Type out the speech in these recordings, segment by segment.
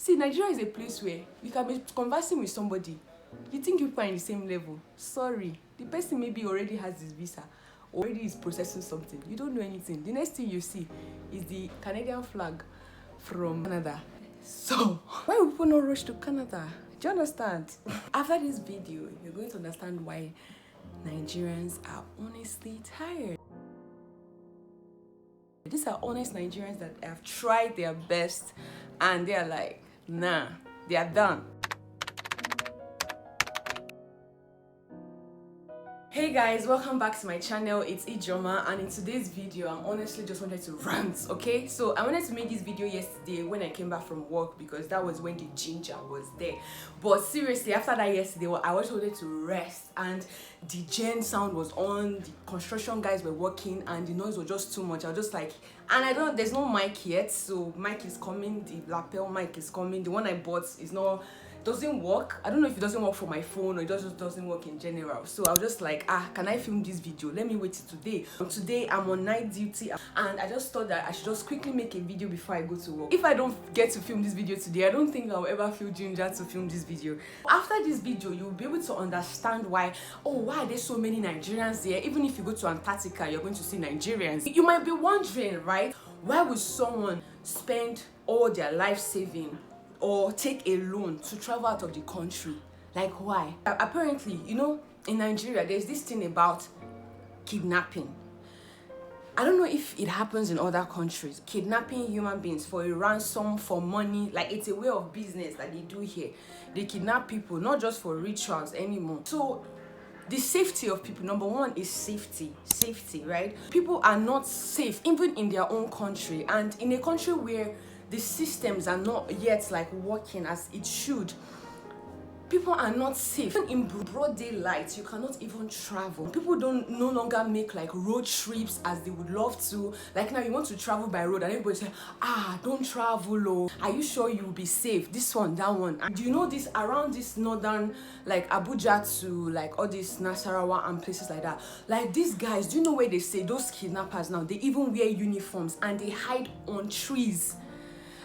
See, Nigeria is a place where you can be conversing with somebody. You think you are in the same level. Sorry. The person maybe already has his visa, already is processing something. You don't know anything. The next thing you see is the Canadian flag from Canada. So, why would people not rush to Canada? Do you understand? After this video, you're going to understand why Nigerians are honestly tired. These are honest Nigerians that have tried their best and they're like, nah, they are done. Hey guys, welcome back to my channel. It's Ejeomah, and in today's video I honestly just wanted to rant. Okay, so I wanted to make this video yesterday when I came back from work because that was when the ginger was there. But seriously, after that yesterday I just wanted to rest, and the gen sound was on, the construction guys were working, and the noise was just too much. I was just like, and there's no mic yet, so mic is coming, the lapel mic is coming. The one I bought is not, doesn't work. I don't know if it doesn't work for my phone or it just doesn't work in general. So I was just like, can I film this video? Let me wait till today. Today I'm on night duty, and I just thought that I should just quickly make a video before I go to work. If I don't get to film this video today, I don't think I'll ever feel ginger to film this video. After this video, you'll be able to understand why are there so many Nigerians there. Even if you go to Antarctica, you're going to see Nigerians. You might be wondering, right? Why would someone spend all their life saving or take a loan to travel out of the country? Like, why? Apparently, you know, in Nigeria there's this thing about kidnapping. I don't know if it happens in other countries, kidnapping human beings for a ransom, for money. Like, it's a way of business that they do here. They kidnap people not just for rituals anymore. So the safety of people, number one, is safety, right? People are not safe even in their own country, and in a country where the systems are not yet like working as it should, people are not safe. Even in broad daylight, you cannot even travel. People no longer make like road trips as they would love to. Like now you want to travel by road and everybody say, don't travel, oh, are you sure you'll be safe? This one, that one. And do you know this, around this northern, like Abuja to like all these Nasarawa and places like that, like these guys, do you know where they say those kidnappers now, they even wear uniforms and they hide on trees?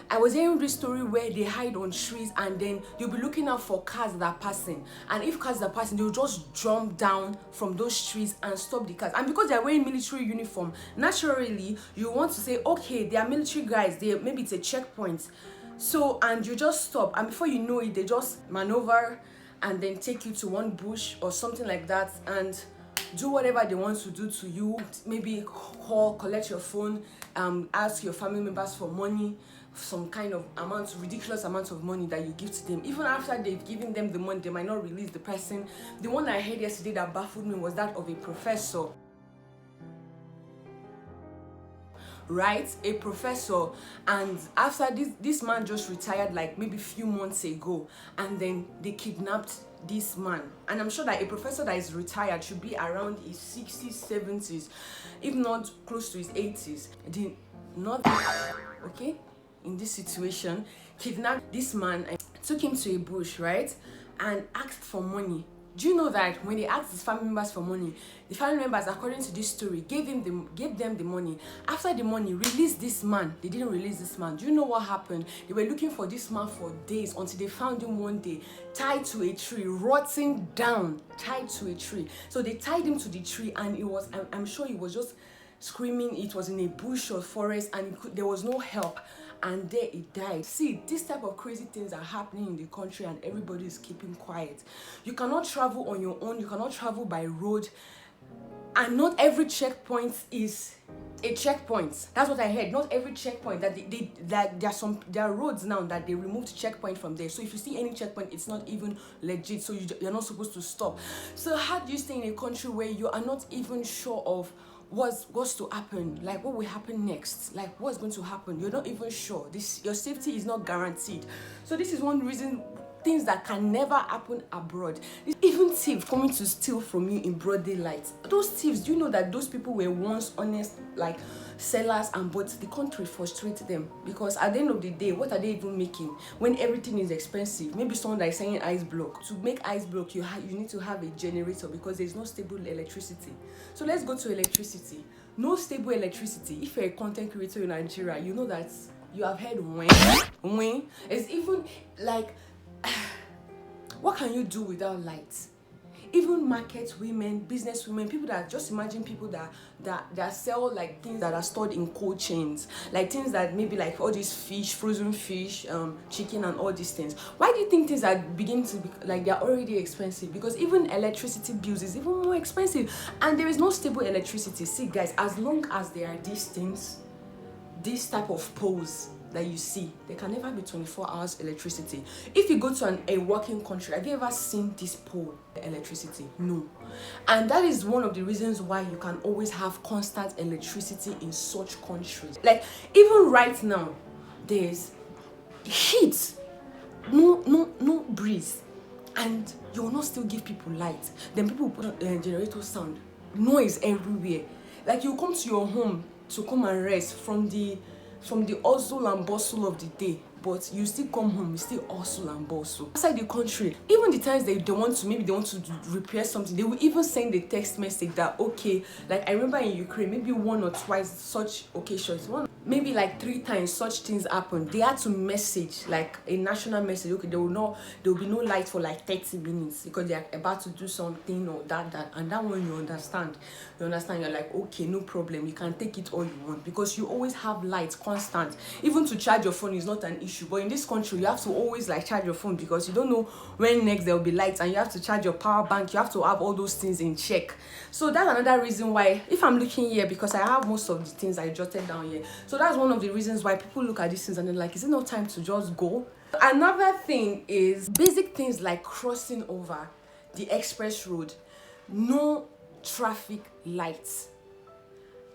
I was hearing this story where they hide on trees, and then you'll be looking out for cars that are passing, and if cars are passing, they'll just jump down from those trees and stop the cars. And because they're wearing military uniform, naturally you want to say, okay, they are military guys, maybe it's a checkpoint, so, and you just stop, and before you know it, they just maneuver and then take you to one bush or something like that and do whatever they want to do to you. Maybe collect your phone, ask your family members for money, some kind of amount, ridiculous amount of money that you give to them. Even after they've given them the money, they might not release the person. The one I heard yesterday that baffled me was that of a professor. Right, a professor, and after this man just retired like maybe few months ago, and then they kidnapped this man. And I'm sure that a professor that is retired should be around his 60s, 70s, if not close to his 80s. Okay, in this situation, kidnapped this man and took him to a bush, right, and asked for money. Do you know that when they asked his family members for money, the family members, according to this story, gave them the money? After the money, released this man. They didn't release this man. Do you know what happened? They were looking for this man for days until they found him one day, tied to a tree, rotting down, tied to a tree. So they tied him to the tree, and it was, I'm sure he was just screaming. It was in a bush or forest, and there was no help, and there he died. See, this type of crazy things are happening in the country, and everybody is keeping quiet. You cannot travel on your own. You cannot travel by road, and not every checkpoint is a checkpoint. That's what I heard. Not every checkpoint that there are roads now that they removed checkpoint from there. So if you see any checkpoint, it's not even legit. So you're not supposed to stop. So how do you stay in a country where you are not even sure of what's to happen? Like, what will happen next? Like, what's going to happen? You're not even sure. Your safety is not guaranteed. So this is one reason things that can never happen abroad. Even thieves coming to steal from you in broad daylight. Those thieves, do you know that those people were once honest, like sellers, and but the country frustrates them, because at the end of the day, what are they even making when everything is expensive? Maybe someone that is selling ice block. To make ice block, you need to have a generator because there's no stable electricity. So let's go to electricity. No stable electricity. If you're a content creator in Nigeria, you know that You have heard when. It's even like, what can you do without light? Even market women, business women, people that, just imagine people that sell like things that are stored in cold chains, like things that maybe like all these fish, frozen fish, chicken and all these things. Why do you think things are beginning to be like they're already expensive? Because even electricity bills is even more expensive, and there is no stable electricity. See guys, as long as there are these things, this type of poles that you see, there can never be 24 hours electricity. If you go to a working country, have you ever seen this pole electricity? No. And that is one of the reasons why you can always have constant electricity in such countries. Like even right now, there's heat, no breeze, and you will not still give people light. Then people will put on generator sound, noise everywhere. Like you come to your home to come and rest from the hustle and bustle of the day, but you still come home, you still hustle and bustle. Outside the country, even the times they want to repair something, they will even send a text message that, okay, like I remember in Ukraine, maybe one or twice such occasions, maybe like 3 times such things happened. They had to message like a national message, okay, there will be no light for like 30 minutes because they are about to do something or that, and that one you understand, you're like, okay, no problem, you can take it all you want because you always have light constant. Even to charge your phone is not an issue, but in this country you have to always like charge your phone because you don't know when next there will be light, and you have to charge your power bank, you have to have all those things in check. So that's another reason why, if I'm looking here, because I have most of the things I jotted down here, so that's one of the reasons why people look at these things and they're like, is it not time to just go? Another thing is basic things like crossing over the express road, no traffic lights.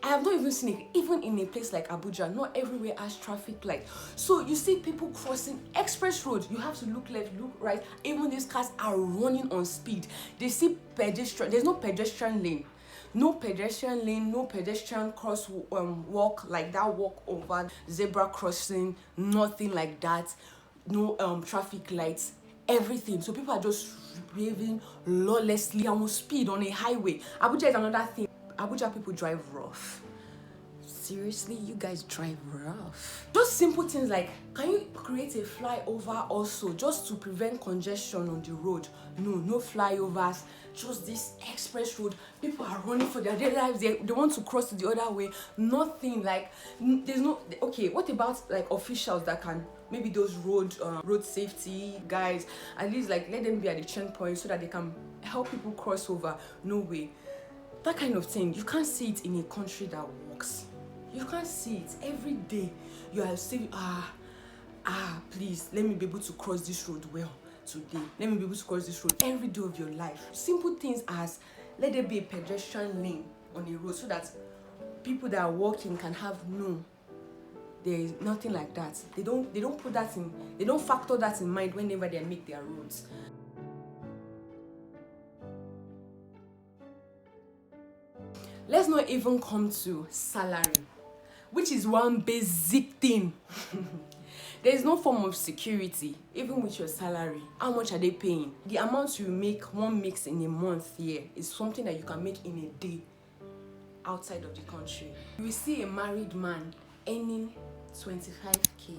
I have not even seen it, even in a place like Abuja, not everywhere has traffic light. So you see people crossing express road, you have to look left, look right. Even these cars are running on speed. They see pedestrian, there's no pedestrian lane. No pedestrian lane, no pedestrian walk like that, walk over, zebra crossing, nothing like that. No traffic lights, everything. So people are just raving lawlessly on speed on a highway. Abuja is another thing. Abuja people drive rough. Seriously, you guys drive rough. Just simple things like, can you create a flyover also just to prevent congestion on the road? No flyovers, just this express road. People are running for their daily lives. They want to cross to the other way. Nothing like, there's no, okay, what about like officials that can, maybe those road safety guys, at least like let them be at the checkpoint so that they can help people cross over? No way. That kind of thing, you can't see it in a country that works. You can't see it every day. You are saying, please, let me be able to cross this road well today. Let me be able to cross this road every day of your life. Simple things as, let there be a pedestrian lane on the road so that people that are walking can have there is nothing like that. They don't put that in, they don't factor that in mind whenever they make their roads. Let's not even come to salary, which is one basic thing. There is no form of security, even with your salary. How much are they paying? The amount one makes in a month here is something that you can make in a day outside of the country. You will see a married man earning 25k.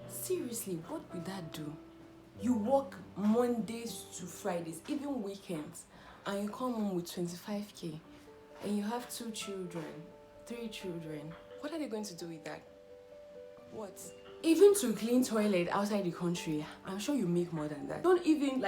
Seriously, what would that do? You work Mondays to Fridays, even weekends, and you come home with 25k, and you have 2 children, 3 children. What are they going to do with that? What? Even to clean toilet outside the country, I'm sure you make more than that. Don't even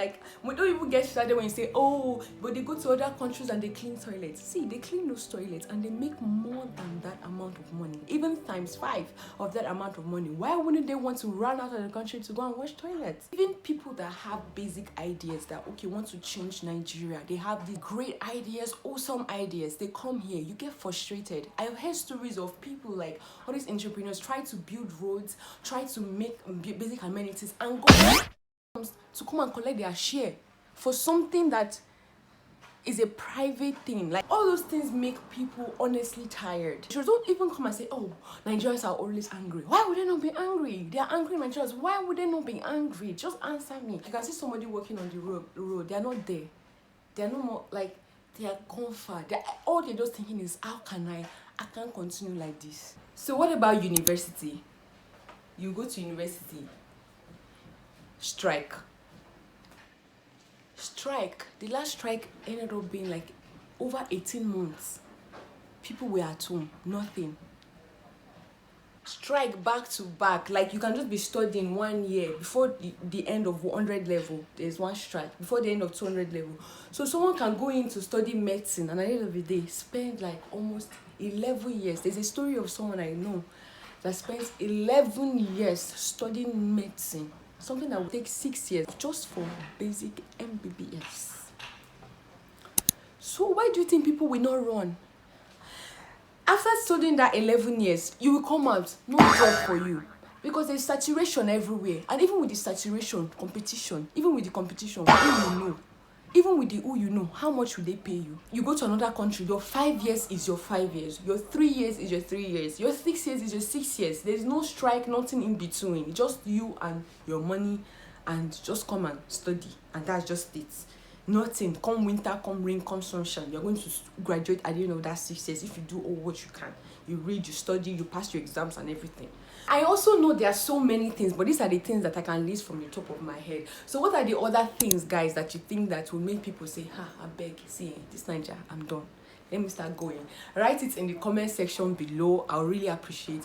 get started when you say, oh, but they go to other countries and they clean toilets. See, they clean those toilets and they make more than that amount of money, even times 5 of that amount of money. Why wouldn't they want to run out of the country to go and wash toilets? Even people that have basic ideas that, okay, want to change Nigeria, they have these great ideas, awesome ideas. They come here, you get frustrated. I've heard stories of people like all these entrepreneurs try to build roads, try to make basic amenities, and go to come and collect their share for something that is a private thing. Like, all those things make people honestly tired. You don't even come and say, oh, Nigerians are always angry. Why would they not be angry? They are angry Nigerians. Why would they not be angry? Just answer me. You can see somebody walking on the road. They are not there. They are no more, like, they are gone far. All they're just thinking is, how can I can't continue like this. So what about university? You go to university, strike. The last strike ended up being like over 18 months. People were at home, nothing. Strike back to back. Like, you can just be studying 1 year before the end of 100 level, there's one strike. Before the end of 200 level, so someone can go in to study medicine and at the end of the day spend like almost 11 years. There's a story of someone I know that spent 11 years studying medicine, something that would take 6 years just for basic MBBS. So why do you think people will not run? After studying that 11 years, you will come out, no job for you. Because there's saturation everywhere. And even with the saturation, competition, even with the competition, who you know, even with the who you know, how much will they pay you? You go to another country, your 5 years is your 5 years. Your 3 years is your 3 years. Your 6 years is your 6 years. There's no strike, nothing in between. Just you and your money, and just come and study. And that's just it. Nothing. Come winter, come rain, come sunshine, you're going to graduate at the end of that 6 years if you do all what you can. You read, you study, you pass your exams and everything. I also know there are so many things, but these are the things that I can list from the top of my head. So what are the other things, guys, that you think that will make people say, I beg, see, this Niger, I'm done, let me start going? Write it in the comment section below. I'll really appreciate.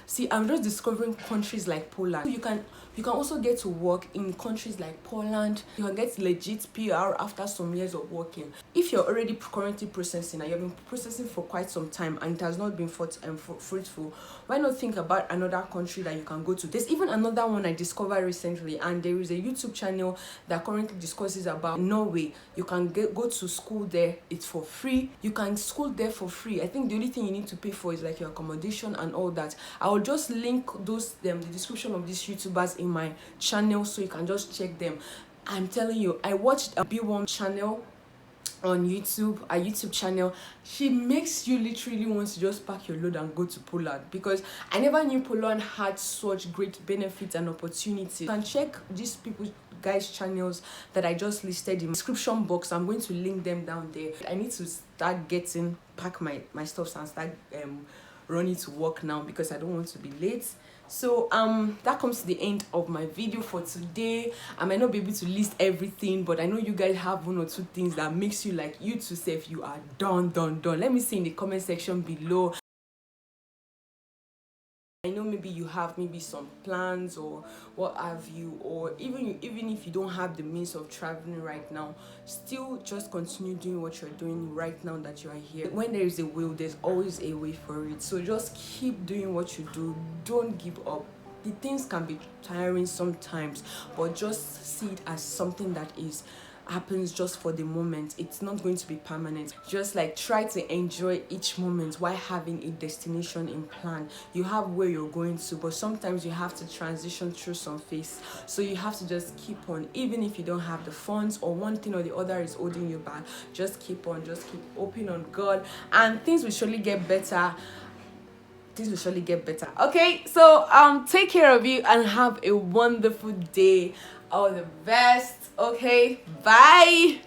See, I'm just discovering countries like Poland. You can also get to work in countries like Poland. You can get legit PR after some years of working. If you're already currently processing and you've been processing for quite some time and it has not been fruitful, why not think about another country that you can go to? There's even another one I discovered recently, and there is a YouTube channel that currently discusses about Norway. You can go to school there, it's for free. You can school there for free. I think the only thing you need to pay for is like your accommodation and all that. I will just link the description of these YouTubers in my channel so you can just check them. I'm telling you, I watched a B1 channel on YouTube, a YouTube channel. She makes you literally want to just pack your load and go to Poland, because I never knew Poland had such great benefits and opportunities. You can check these guys' channels that I just listed in the description box. I'm going to link them down there. I need to start pack my stuff and start running to work now because I don't want to be late. So that comes to the end of my video for today. I might not be able to list everything, but I know you guys have 1 or 2 things that makes you like, you to say if you are done. Let me see in the comment section below. I know maybe you have some plans or what have you, or even if you don't have the means of traveling right now, still just continue doing what you're doing right now that you are here. When there is a will, there's always a way for it. So just keep doing what you do. Don't give up. The things can be tiring sometimes, but just see it as something that happens just for the moment. It's not going to be permanent. Just like try to enjoy each moment while having a destination in plan. You have where you're going to, but sometimes you have to transition through some phase, so you have to just keep on. Even if you don't have the funds or one thing or the other is holding you back, just keep on, just keep hoping on God, and things will surely get better. Okay, so take care of you and have a wonderful day. All the best. Okay, bye.